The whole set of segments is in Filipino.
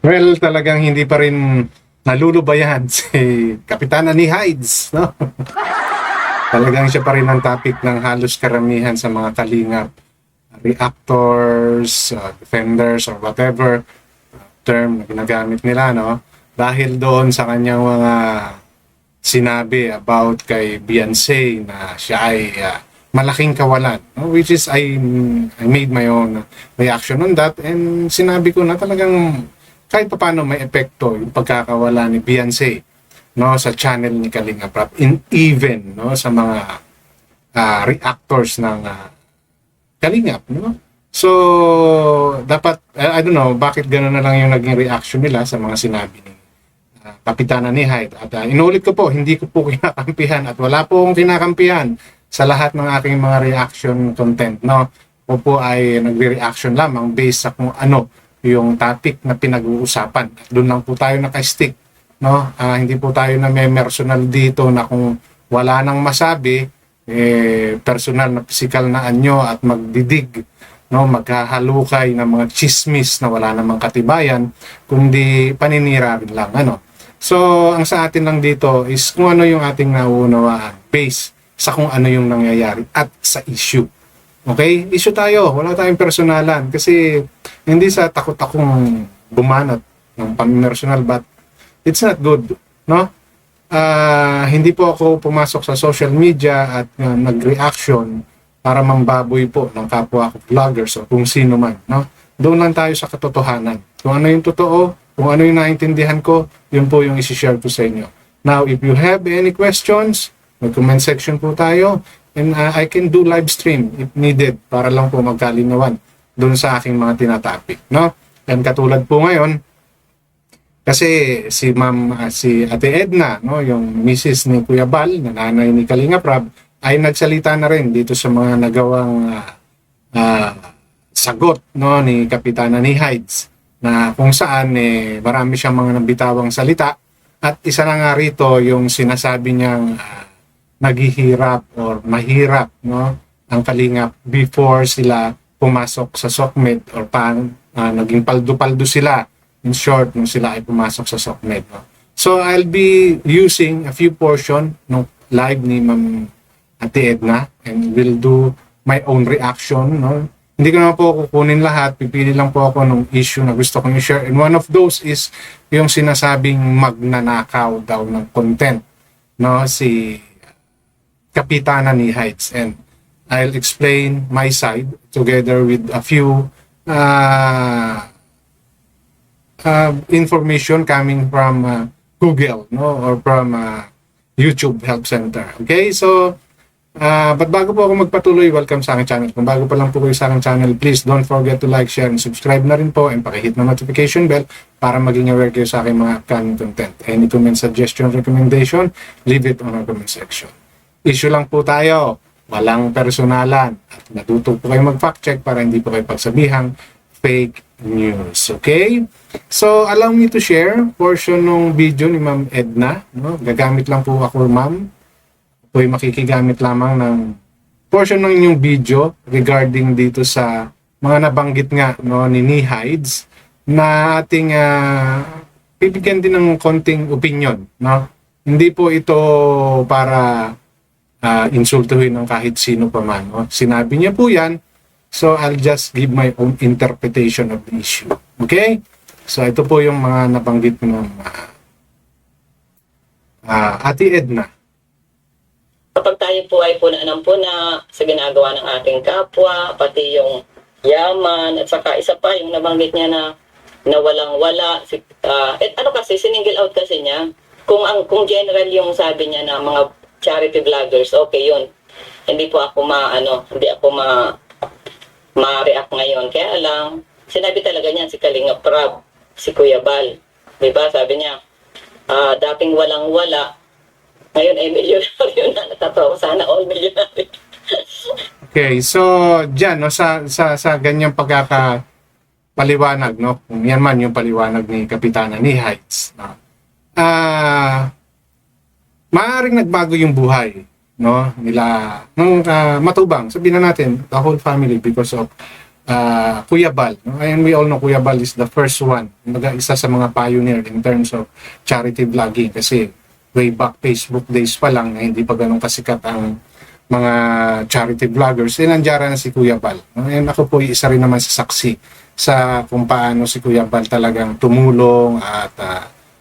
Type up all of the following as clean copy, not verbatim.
Well, talagang hindi pa rin nalulubayan si Kapitana ni Hides, no? Talagang siya pa rin ang topic ng halos karamihan sa mga kalingap, reactors, defenders, or whatever term na ginagamit nila, no? Dahil doon sa kanyang mga sinabi about kay Beyonce na siya ay malaking kawalan, no? Which is I made my own reaction on that, and sinabi ko na talagang kahit paano may epekto yung pagkakawala ni Beyonce, no, sa channel ni Kalinga Prab, even no sa mga reactors ng Kalingap, no? So dapat I don't know bakit gano'n na lang yung naging reaction nila sa mga sinabi ni Kapitana ni Hyde. At inulit ko po, hindi ko po kinakampihan at wala po akong kinakampihan sa lahat ng aking mga reaction content, no? O po ay nagre-reaction lamang based sa kung ano yung topic na pinag-uusapan. At doon lang po tayo naka-stick, no? Hindi po tayo na may personal dito na kung wala nang masabi, personal na physical na anyo at magdidig, no? Maghahalukay ng mga chismis na wala namang katibayan, kundi paninira rin lang, ano? So, ang sa atin lang dito is kung ano yung ating nauunawaan based sa kung ano yung nangyayari at sa issue. Okay? Issue tayo. Wala tayong personalan. Kasi hindi sa takot akong bumanat ng pamimersonal, but it's not good. No? Hindi po ako pumasok sa social media at nag-reaction para mambaboy po ng kapwa ko vloggers o kung sino man. No? Doon lang tayo sa katotohanan. Kung ano yung totoo, kung ano yung naintindihan ko, yun po yung isi-share ko sa inyo. Now, if you have any questions, mag-comment section po tayo. And I can do live stream if needed para lang po magkalinawan doon sa aking mga tinatapik, no? And katulad po ngayon, kasi si Ate Edna, no, yung Mrs. ni Kuya Bal, na nanay ni Kalinga Prab, ay nagsalita na rin dito sa mga nagawang sagot, no, ni Kapitana ni Hides, na kung saan marami siyang mga nabitawang salita at isa na nga rito yung sinasabi niyang naghihirap or mahirap, no, ang Kalingap before sila pumasok sa SOCMED or naging paldo-paldo sila, in short, nung sila ay pumasok sa SOCMED, no? So I'll be using a few portion ng live ni Ma'am Ate Edna and will do my own reaction, no? Hindi ko naman po kukunin lahat, pipili lang po ako ng issue na gusto kong i-share, and one of those is yung sinasabing magnanakaw daw ng content, no, si Kapitana ni Hides, and I'll explain my side together with a few information coming from Google, no, or from YouTube Help Center. Okay, so but bago po ako magpatuloy, welcome sa aking channel. Kung bago pa lang po kayo sa aking channel, please don't forget to like, share, and subscribe na rin po, and pakihit na notification bell para maging aware kayo sa aking mga upcoming content. Any comment, suggestion, recommendation, leave it on our comment section. Issue lang po tayo, walang personalan, at natuto po kayo mag-fact check para hindi po kayo pagsabihang fake news. Okay? So, allow me to share portion ng video ni Ma'am Edna, no? Gagamit lang po ako, ma'am. Ako'y makikigamit lamang ng portion ng inyong video regarding dito sa mga nabanggit nga, no, ni Hides, na ating bibigyan din ng konting opinion, no? Hindi po ito para insultuhin ng kahit sino pa man, no? Sinabi niya po yan, so I'll just give my own interpretation of the issue. Okay? So ito po yung mga nabanggit ng Ate Edna. Kapag tayo po ay punaan po na sa ginagawa ng ating kapwa, pati yung yaman, at saka isa pa yung nabanggit niya na walang-wala. Ano kasi, siningle out kasi niya. Kung general yung sabi niya na mga charity vloggers, okay yun. Hindi po ako hindi ako ma-react ngayon. Kaya lang, sinabi talaga niya si Kalinga Prab, si Kuya Bal. Diba? Sabi niya, dating walang-wala, ngayon ay milyonaryo na. Natatawa, sana all milyonaryo. Okay, so dyan, no, sa ganyang pagkakapaliwanag, no, kung yan man yung paliwanag ni Kapitana ni Hides, no, maaaring nagbago yung buhay, no, nila nung matubang, sabihin na natin the whole family because of Kuya Bal. No? And we all know Kuya Bal is the first one. Isa sa mga pioneer in terms of charity vlogging kasi way back Facebook days pa lang na hindi pa ganun kasikat ang mga charity vloggers, nandiyan na si Kuya Bal. No? And ako po isa rin naman sa saksi sa kung paano si Kuya Bal talagang tumulong at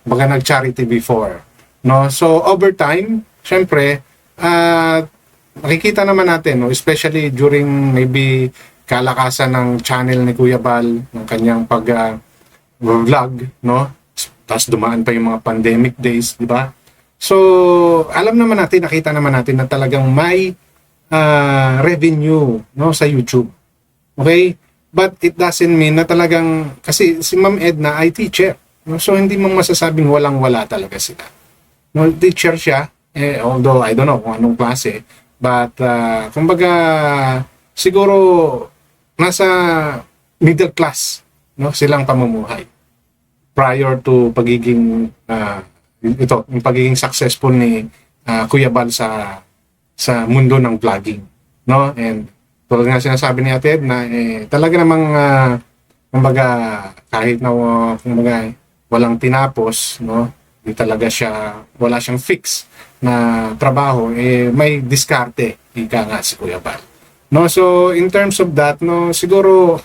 baga nag-charity before. No? So over time, syempre, makikita naman natin, no? Especially during maybe kalakasan ng channel ni Kuya Bal, ng kanyang pag-vlog, no? Tapos dumaan pa yung mga pandemic days, di ba? So, alam naman natin, nakita naman natin na talagang may revenue, no, sa YouTube. Okay? But it doesn't mean na talagang, kasi si Ma'am Edna ay teacher. No? So, hindi mo masasabing walang-wala talaga sila. No, teacher siya, although I don't know kung anong klase, but kumbaga, siguro, nasa middle class, no, silang pamumuhay prior to pagiging yung pagiging successful ni Kuya Bal sa mundo ng vlogging, no? And tulad nga sinasabi ni Ate Edna, talaga namang kumbaga kahit na kumbaga walang tinapos, no, di talaga wala siyang fix na trabaho, may diskarte, ika nga si Kuya Bal. No, so in terms of that, no, siguro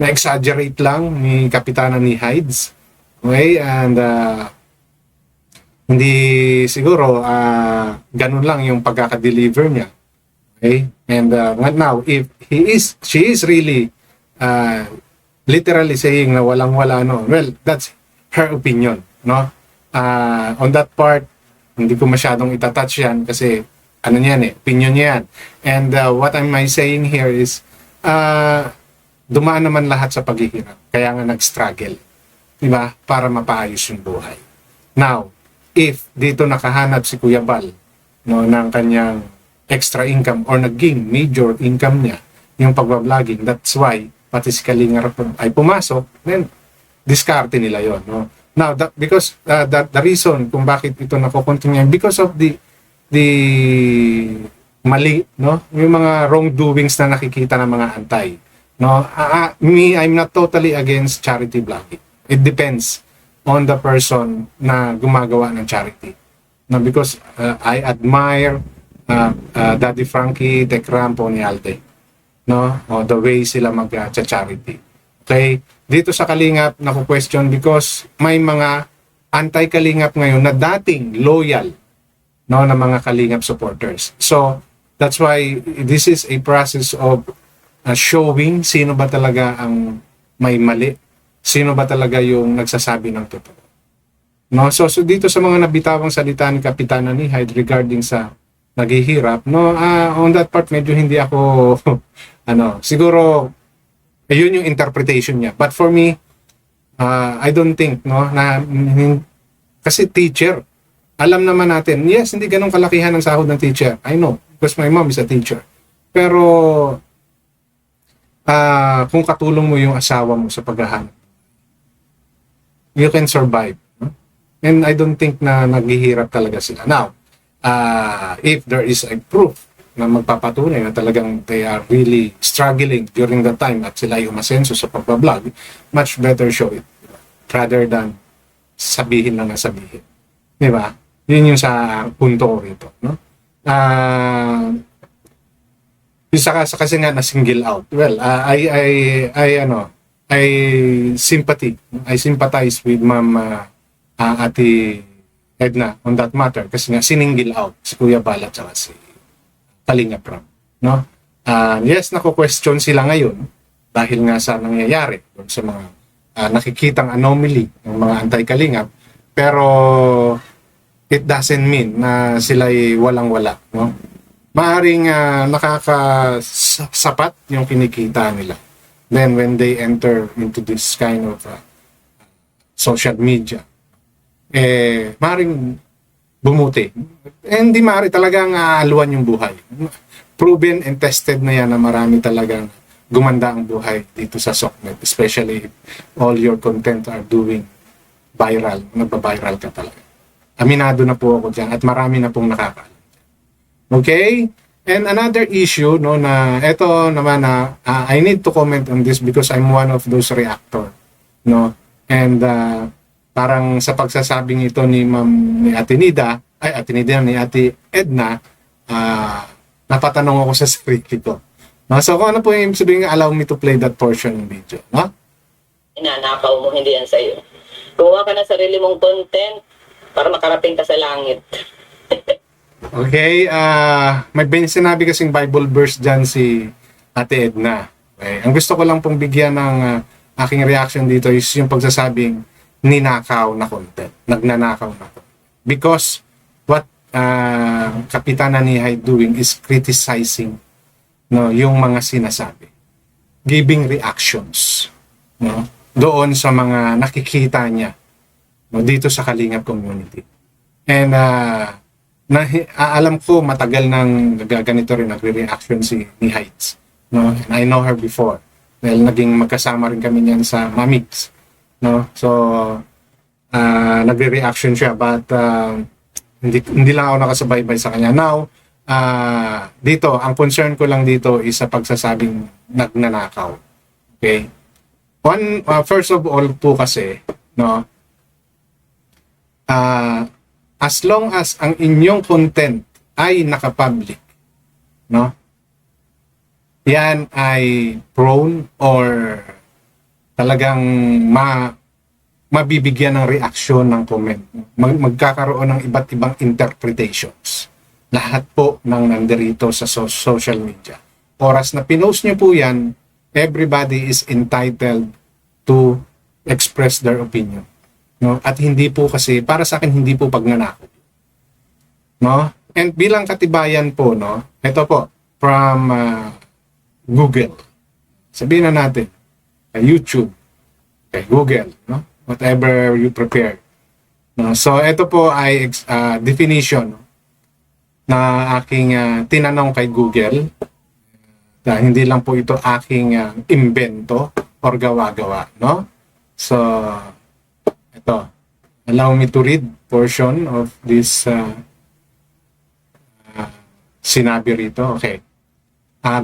na-exaggerate lang ni Kapitana ni Hides. Okay? And hindi siguro ganun lang yung pagkaka-deliver niya. Okay? And now, if she is really literally saying na walang-wala, no, well, that's her opinion, no? On that part, hindi ko masyadong itatouch yan kasi ano niyan opinion niya yan. And what am I saying here is, dumaan naman lahat sa paghihirap. Kaya nga nag-struggle. Diba? Para mapaayos yung buhay. Now, if dito nakahanap si Kuya Bal, no, ng kanyang extra income or naging major income niya, yung pagbabloging, that's why, pati si Kalinga ay pumasok, then, diskarte nila yon, no? Now, because the reason kung bakit ito nakukontinue, because of the mali, no? Yung mga wrongdoings na nakikita ng mga antay. No? I'm not totally against charity vlogging. It depends on the person na gumagawa ng charity. No? Because I admire Daddy Frankie, Tekram, Pony Alde. No? O the way sila mag-charity. Okay? Dito sa Kalingap, naku-question because may mga anti-Kalingap ngayon na dating loyal, no, na mga Kalingap supporters. So, that's why this is a process of showing sino ba talaga ang may mali. Sino ba talaga yung nagsasabi ng totoo. No, so dito sa mga nabitawang salita ni Kapitana ni Hyde regarding sa naghihirap, no, on that part medyo hindi ako siguro yun yung interpretation niya. But for me, I don't think, no, na kasi teacher, alam naman natin, yes, hindi ganun kalakihan ng sahod ng teacher. I know, because my mom is a teacher. Pero, kung katulong mo yung asawa mo sa paghahanap, you can survive. No? And I don't think na naghihirap talaga sila. Now, if there is a proof na magpapatunay na talagang they are really struggling during the time at sila ay umasenso sa pagbablog, much better show it rather than sabihin lang na sabihin. Di ba? Yun yung sa punto ko rito, no? Kasi nga na single out. Well, I sympathize with Ma'am Ate Edna on that matter kasi nga siningil out si Kuya Bal at saka si Kalinga Prab, no? Yes, nako-question sila ngayon dahil nga sa nangyayari sa mga nakikitang anomaly ng mga anti-Kalingap, pero it doesn't mean na sila'y walang-wala, no? Maaring nakakasapat yung kinikita nila. Then when they enter into this kind of social media, maaring bumuti. Hindi maaari talagang aluan yung buhay. Proven and tested na yan na marami talagang gumanda ang buhay dito sa SOCMED, especially if all your content are doing viral, nagba-viral ka talaga. Aminado na po ako dyan at marami na pong nakakaalam. Okay? And another issue, no, na ito naman na I need to comment on this because I'm one of those reactor, no. And parang sa pagsasabing ito ni ni Ate Nida, ni Ate Edna, napatanong ako sa sarili ko. No? So kung ano po yung sabihin, allow me to play that portion ng video, no? Inanakaw mo, hindi yan sa'yo. Gumawa ka ng sarili mong content para makarating ka sa langit. Okay, may sinabi kasing Bible verse dyan si Ate Edna. Okay? Ang gusto ko lang pong bigyan ng aking reaction dito is yung pagsasabing ninakaw na content, nagnanakaw na content. Because what Kapitana Nihay doing is criticizing, no, yung mga sinasabi. Giving reactions, no, doon sa mga nakikita niya, no, dito sa Kalingap community. And alam ko matagal nang ganito rin nagre-reaction si Heights, no? And I know her before. Dahil naging magkasama rin kami niyan sa Mamigs, no? So nagre-reaction siya but hindi lang ako nakasabaybay sa kanya. Now, dito ang concern ko lang dito is sa pagsasabing nagnanakaw. Okay? First of all po kasi, no? As long as ang inyong content ay nakapublic, no? Yan ay prone or talagang mabibigyan ng reaksyon ng comment. Magkakaroon ng iba't ibang interpretations. Lahat po ng nandirito sa social media. Oras na pinost nyo po yan, everybody is entitled to express their opinion. No? At hindi po kasi, para sa akin, hindi po pagnanakaw. No? And bilang katibayan po, no, ito po, from Google. Sabihin na natin, kay YouTube, kay Google, no? Whatever you prepare. No? So, ito po ay definition, no, na aking tinanong kay Google. Hindi lang po ito aking invento or gawa-gawa. No? So, ito. Allow me to read portion of this sinabi rito. Okay.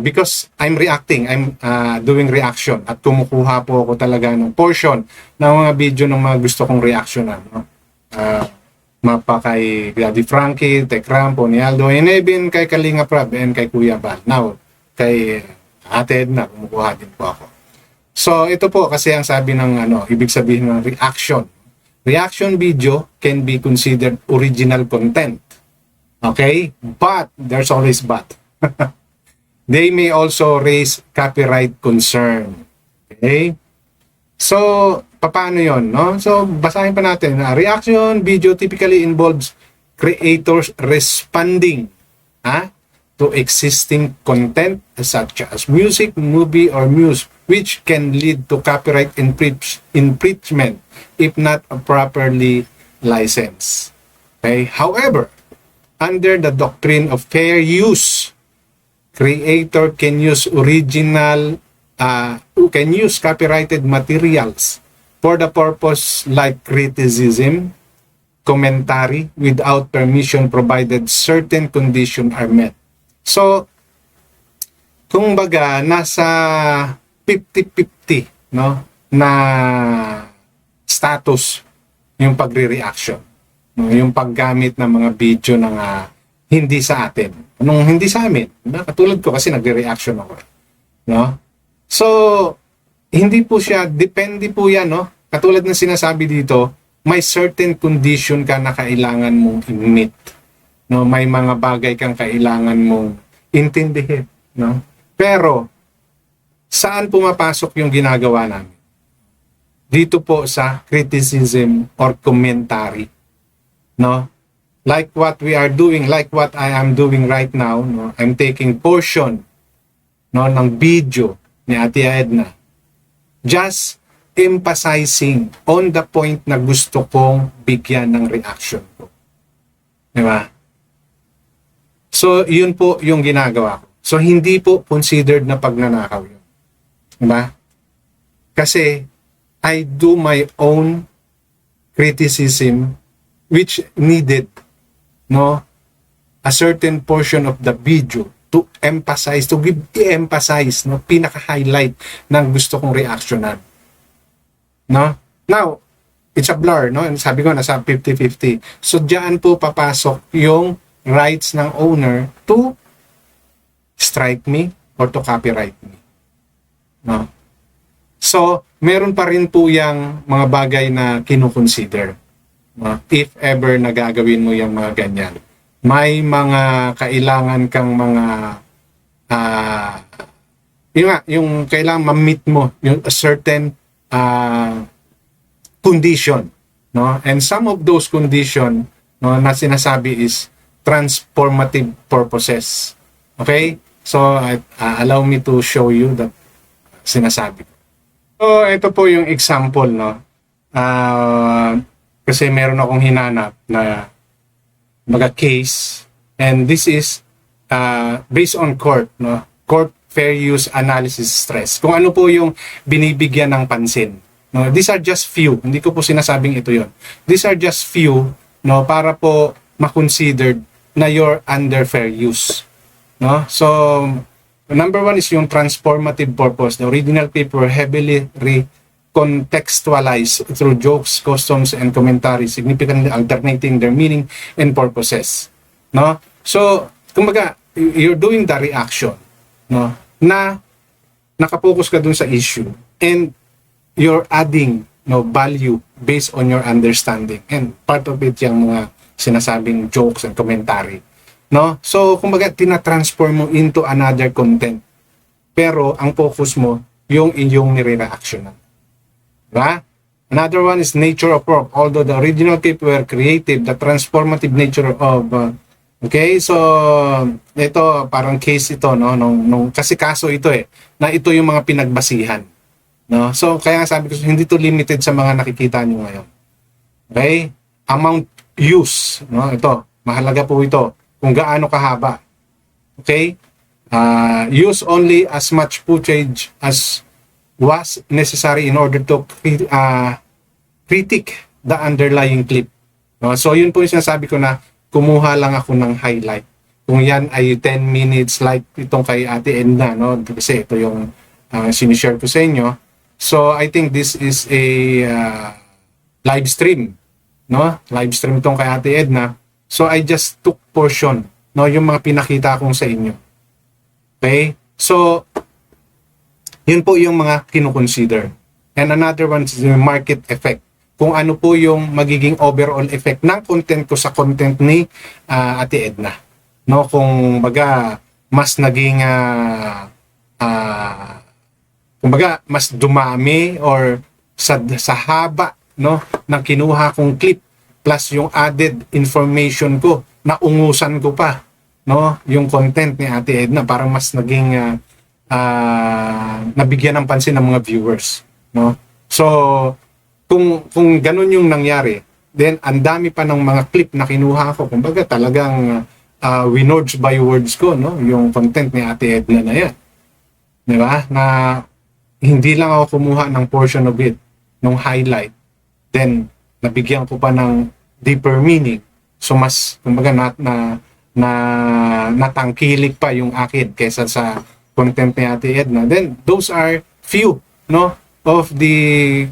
Because I'm reacting, I'm doing reaction at kumukuha po ako talaga ng portion ng mga video ng mga gusto kong reactionan. No? Mapa kay Daddy Frankie, Tek Ram, Pony Aldo, and even kay Kalinga Prab and kay Kuya Bal. Now, kay Ate Edna, kumukuha din po ako. So, ito po kasi ang sabi ng ibig sabihin ng reaction. Reaction video can be considered original content. Okay? But, there's always but. They may also raise copyright concern. Okay? So, paano yon, no? So, basahin pa natin. Reaction video typically involves creators responding to existing content such as music, movie, or news, which can lead to copyright infringement if not properly licensed. Okay? However, under the doctrine of fair use, creator can use copyrighted materials for the purpose like criticism, commentary without permission provided certain conditions are met. So, kung baga, nasa 50-50, no, na status yung pagre-reaction. No, yung paggamit ng mga video ng hindi sa atin. Nung hindi sa amin, katulad ko kasi nagre-reaction ako. No? So, hindi po siya, depende po yan, no? Katulad ng sinasabi dito, may certain condition ka na kailangan mong i-meet. No? May mga bagay kang kailangan mong intindihin. No? Pero, saan pumapasok yung ginagawa namin? Dito po sa criticism or commentary. No? Like what we are doing, like what I am doing right now, no? I'm taking portion, no, ng video ni Ate Edna. Just emphasizing on the point na gusto kong bigyan ng reaction ko. Diba? So, yun po yung ginagawa ko. So, hindi po considered na pagnanakaw yun. Diba? Kasi, I do my own criticism which needed, no, a certain portion of the video to to emphasize, to give i-emphasize, no, pinaka-highlight ng gusto kong reactionan. No? Now, it's a blur, no? And sabi ko, nasa 50-50. So, diyan po papasok yung rights ng owner to strike me or to copyright me. No? So, meron pa rin po yung mga bagay na kinukonsider. No? If ever nagagawin mo yung mga ganyan. May mga kailangan kang mga yung kailangan ma-meet mo yung a certain condition, no? And some of those condition, no, na sinasabi is transformative purposes. Okay? So allow me to show you the sinasabi. So ito po yung example, no. Kasi meron akong hinanap na mga case, and this is based on court, no? Court fair use analysis stress. Kung ano po yung binibigyan ng pansin. No, these are just few. Hindi ko po sinasabing ito 'yon. These are just few, no, para po ma-considered na you're under fair use. No? So number 1 is yung transformative purpose. The original paper heavily contextualized through jokes, customs, and commentaries, significantly alternating their meaning and purposes. No? So, kumbaga, you're doing the reaction, no? Na nakapokus ka dun sa issue, and you're adding, no, value based on your understanding. And part of it yung mga sinasabing jokes and commentary. No? So, kumbaga, tina-transform mo into another content. Pero, ang focus mo, yung inyong nire-reactionan. Diba? Another one is nature of work. Although the original cape were creative, the transformative nature of okay, so ito parang case ito, no, nung kasi kaso ito na ito yung mga pinagbasihan, no. So kaya sabi ko, hindi to limited sa mga nakikita niyo ngayon. Okay? Amount use, no, ito mahalaga po ito kung gaano kahaba. Okay? Use only as much footage as was necessary in order to critique the underlying clip. No? So yun po yung sinasabi ko na kumuha lang ako ng highlight. Kung yan ay 10 minutes like itong kay Ate Edna, no? Kasi ito yung sinishare ko sa inyo. So I think this is a live stream, no? Live stream itong kay Ate Edna. So I just took portion, no, yung mga pinakita kong sa inyo. Okay? So yun po yung mga kinukonsider. And another one is the market effect. Kung ano po yung magiging overall effect ng content ko sa content ni Ate Edna. No, kung baga mas naging kumbaga mas dumami or sa haba, no, ng kinuha kong clip plus yung added information ko, naungusan ko pa, no, yung content ni Ate Edna, parang mas naging nabigyan ng pansin ng mga viewers, no? So kung ganun yung nangyari, then ang dami pa ng mga clip na kinuha ko, kumbaga talagang words by words ko, no, yung content ni Ate Edna na yan, di ba, na hindi lang ako kumuha ng portion of it, nung highlight, then nabigyan ko pa ng deeper meaning, so mas kumbaga natangkilik pa yung akin kaysa sa content ni Ate Edna. Then those are few, no, of the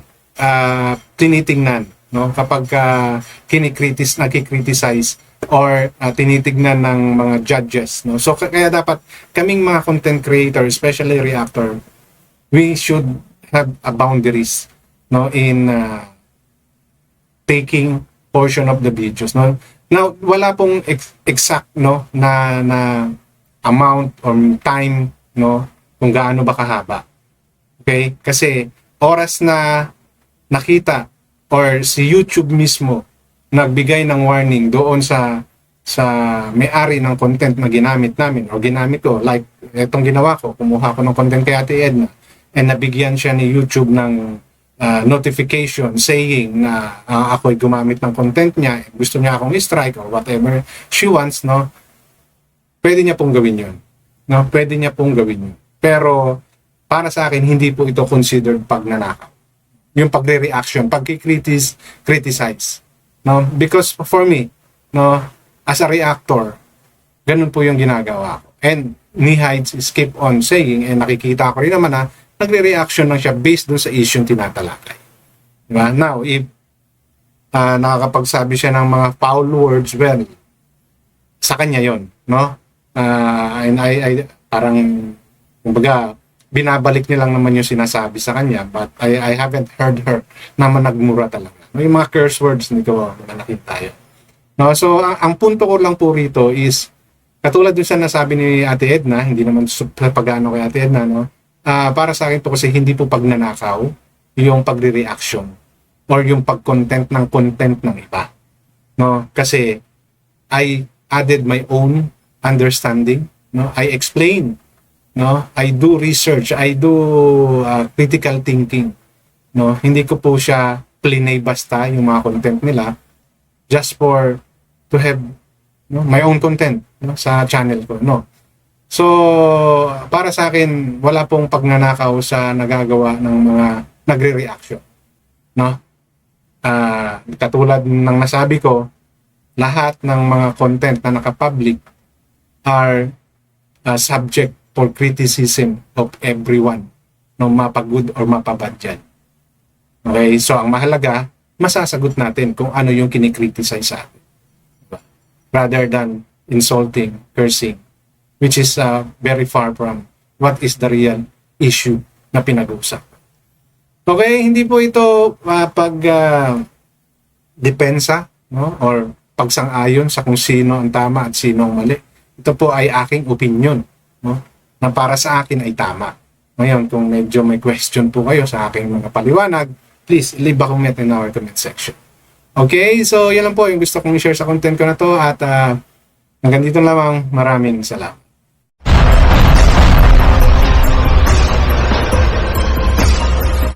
tinitingnan, no, kapag nakikriticize or tinitignan ng mga judges, no. So kaya dapat kaming mga content creator, especially reactor, we should have a boundaries, no, in taking portion of the videos, no. Now wala pong exact, no, na amount or time, no, kung gaano ba kahaba. Okay? Kasi oras na nakita or si YouTube mismo nagbigay ng warning doon sa may-ari ng content na ginamit namin o ginamit ko, like etong ginawa ko, kumuha ko ng content kay Ate Edna and nabigyan siya ni YouTube ng notification saying na ako'y gumamit ng content niya, gusto niya akong i-strike or whatever she wants, no, pwede niya pong gawin yun. No, pwede niya pong gawin yun. Pero para sa akin, hindi po ito considered pagnanakaw. Yung pagre-reaction, pag-criticize. No, because for me, no, as a reactor, ganun po yung ginagawa ko. And Nihides is keep on saying, nakikita ko rin naman na nagre-reaction lang siya based doon sa issue yung tinatalakay. Diba? Now, if nakakapagsabi siya ng mga foul words, well, sa kanya yon, no? And I parang, kumbaga, binabalik nilang naman yung sinasabi sa kanya, but I haven't heard her naman nagmura talaga. May mga curse words nito na nakita tayo. No, so ang punto ko lang po rito is katulad dun sa nasabi ni Ate Edna, hindi naman sa pag-ano kay Ate Edna, no? Para sa akin po kasi hindi po pagnanakaw yung pagre-reaction or yung pag-content ng content ng iba. No? Kasi I added my own understanding, no? I explain, no? I do research, I do critical thinking, no? Hindi ko po siya plinay basta yung mga content nila just for to have, no, my own content, no, sa channel ko, no. So para sa akin wala pong pagnanakaw sa nagagawa ng mga nagre-reaction, no. Katulad ng nasabi ko, lahat ng mga content na naka-public are subject for criticism of everyone, no, mapa-good or mapa-bad dyan. Okay, so ang mahalaga, masasagot natin kung ano yung kinikriticize sa atin. Diba? Rather than insulting, cursing, which is very far from what is the real issue na pinag-uusapan. Okay, hindi po ito depensa, no, or pagsang-ayon sa kung sino ang tama at sino ang mali. Ito po ay aking opinion, no, na para sa akin ay tama. Ngayon, kung medyo may question po kayo sa aking mga paliwanag, please leave a comment in our comment section. Okay, so yan lang po yung gusto kong i-share sa content ko na to at hanggang dito lamang, maraming salamat.